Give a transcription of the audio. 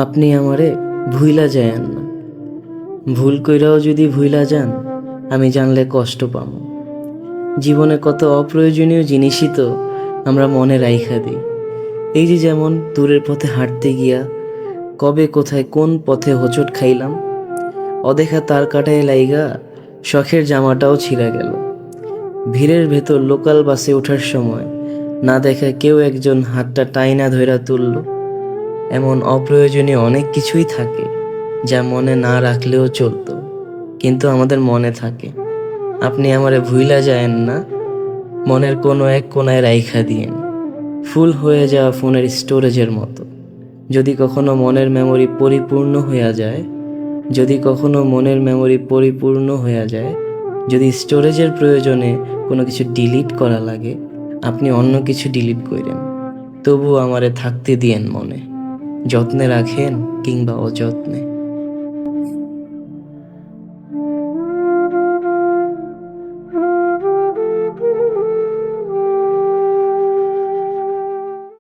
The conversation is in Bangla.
আপনি আমারে ভুইলা যায়েন না। ভুল কইরাও যদি ভুইলা যান, আমি জানলে কষ্ট পাবো। জীবনে কত অপ্রয়োজনীয় জিনিসই তো আমরা মনে রাইখা দিই। এই যে যেমন দূরের পথে হাঁটতে গিয়া কবে কোথায় কোন পথে হোঁচট খাইলাম, অদেখা তার কাটায় লাইগা শখের জামাটাও ছিঁড়া গেল। ভিড়ের ভেতর লোকাল বাসে ওঠার সময় না দেখা কেউ একজন হাতটা টাইনা ধইরা তুলল। এমন অপ্রয়োজনীয় অনেক কিছুই থাকে যা মনে না রাখলেও চলতো, কিন্তু আমাদের মনে থাকে। আপনি আমারে ভুইলা যায়েন না, মনের কোনো এক কোনায় রাইখা দিয়েন, ফুল হয়ে যাওয়া ফোনের স্টোরেজের মতো। যদি কখনো মনের মেমরি পরিপূর্ণ হইয়া যায়, যদি কখনো মনের মেমরি পরিপূর্ণ হইয়া যায়, যদি স্টোরেজের প্রয়োজনে কোনো কিছু ডিলিট করা লাগে, আপনি অন্য কিছু ডিলিট করেন, তবুও আমারে থাকতে দিয়েন মনে। যত্নে রাখেন কিংবা অযত্নে।